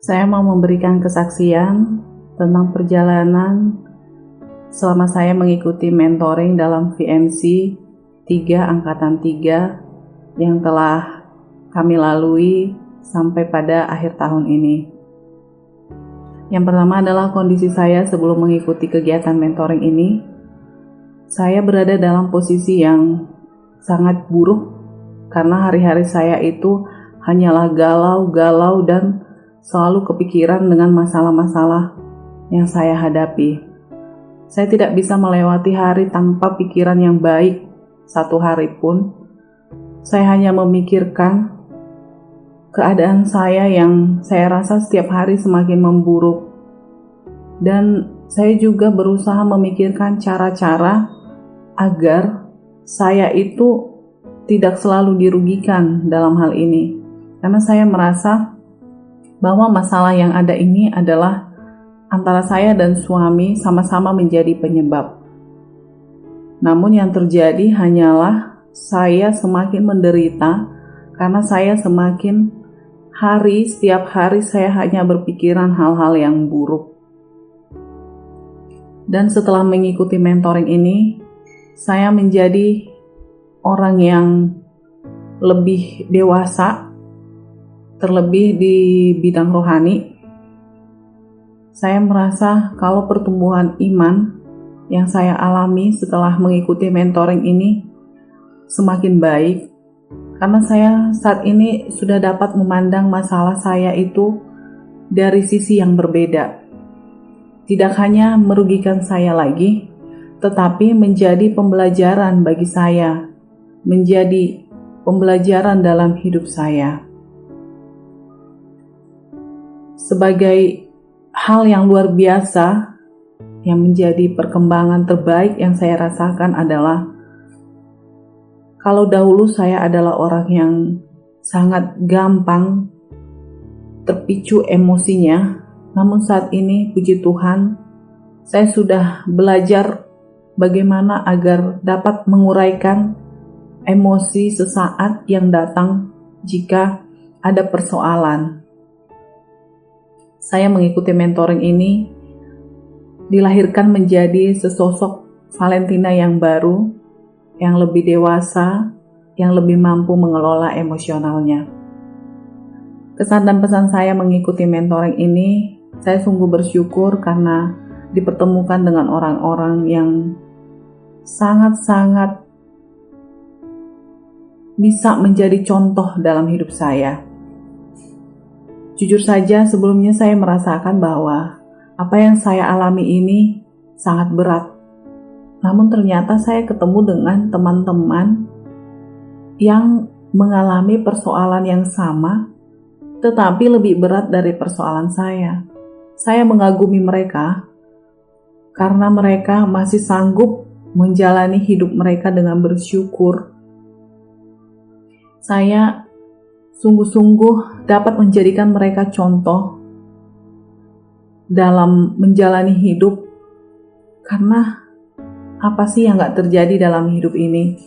Saya mau memberikan kesaksian tentang perjalanan selama saya mengikuti mentoring dalam VMC 3 Angkatan 3 yang telah kami lalui sampai pada akhir tahun ini. Yang pertama adalah kondisi saya sebelum mengikuti kegiatan mentoring ini. Saya berada dalam posisi yang sangat buruk karena hari-hari saya itu hanyalah galau dan selalu kepikiran dengan masalah-masalah yang saya hadapi. Saya tidak bisa melewati hari tanpa pikiran yang baik satu hari pun. Saya hanya memikirkan keadaan saya yang saya rasa setiap hari semakin memburuk. Dan saya juga berusaha memikirkan cara-cara agar saya itu tidak selalu dirugikan dalam hal ini. Karena saya merasa bahwa masalah yang ada ini adalah antara saya dan suami sama-sama menjadi penyebab. Namun yang terjadi hanyalah saya semakin menderita karena saya semakin setiap hari saya hanya berpikiran hal-hal yang buruk. Dan setelah mengikuti mentoring ini, saya menjadi orang yang lebih dewasa, terlebih di bidang rohani. Saya merasa kalau pertumbuhan iman yang saya alami setelah mengikuti mentoring ini semakin baik, karena saya saat ini sudah dapat memandang masalah saya itu dari sisi yang berbeda. Tidak hanya merugikan saya lagi, tetapi menjadi pembelajaran bagi saya, menjadi pembelajaran dalam hidup saya. Sebagai hal yang luar biasa yang menjadi perkembangan terbaik yang saya rasakan adalah kalau dahulu saya adalah orang yang sangat gampang terpicu emosinya, namun saat ini puji Tuhan saya sudah belajar bagaimana agar dapat menguraikan emosi sesaat yang datang jika ada persoalan. Saya mengikuti mentoring ini dilahirkan menjadi sesosok Valentina yang baru, yang lebih dewasa, yang lebih mampu mengelola emosionalnya. Kesan dan pesan saya mengikuti mentoring ini, saya sungguh bersyukur karena dipertemukan dengan orang-orang yang sangat-sangat bisa menjadi contoh dalam hidup saya. Jujur saja, sebelumnya saya merasakan bahwa apa yang saya alami ini sangat berat. Namun ternyata saya ketemu dengan teman-teman yang mengalami persoalan yang sama, tetapi lebih berat dari persoalan saya. Saya mengagumi mereka karena mereka masih sanggup menjalani hidup mereka dengan bersyukur. Saya sungguh-sungguh dapat menjadikan mereka contoh dalam menjalani hidup, karena apa sih yang gak terjadi dalam hidup ini?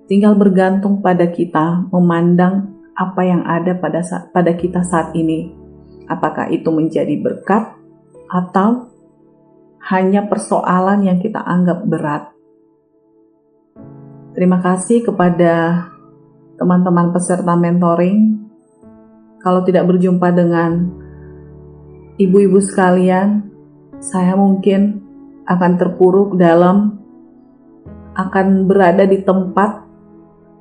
Tinggal bergantung pada kita memandang apa yang ada pada kita saat ini. Apakah itu menjadi berkat atau hanya persoalan yang kita anggap berat? Terima kasih kepada teman-teman peserta mentoring. Kalau tidak berjumpa dengan ibu-ibu sekalian, saya mungkin akan terpuruk akan berada di tempat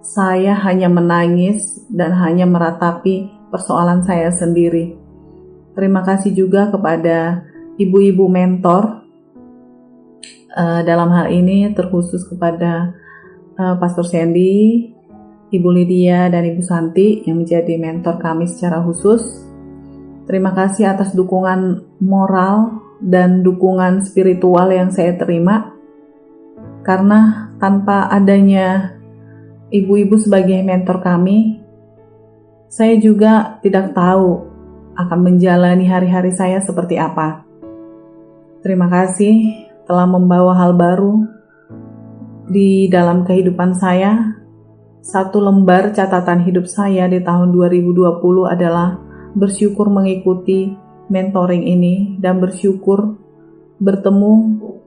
saya hanya menangis dan hanya meratapi persoalan saya sendiri. Terima kasih juga kepada ibu-ibu mentor. Dalam hal ini terkhusus kepada Pastor Sandy, Ibu Lydia dan Ibu Santi yang menjadi mentor kami secara khusus. Terima kasih atas dukungan moral dan dukungan spiritual yang saya terima. Karena tanpa adanya ibu-ibu sebagai mentor kami, saya juga tidak tahu akan menjalani hari-hari saya seperti apa. Terima kasih telah membawa hal baru di dalam kehidupan saya. Satu lembar catatan hidup saya di tahun 2020 adalah bersyukur mengikuti mentoring ini dan bersyukur bertemu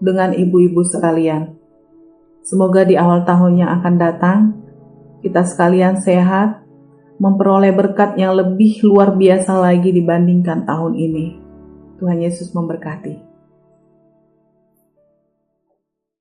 dengan ibu-ibu sekalian. Semoga di awal tahun yang akan datang, kita sekalian sehat, memperoleh berkat yang lebih luar biasa lagi dibandingkan tahun ini. Tuhan Yesus memberkati.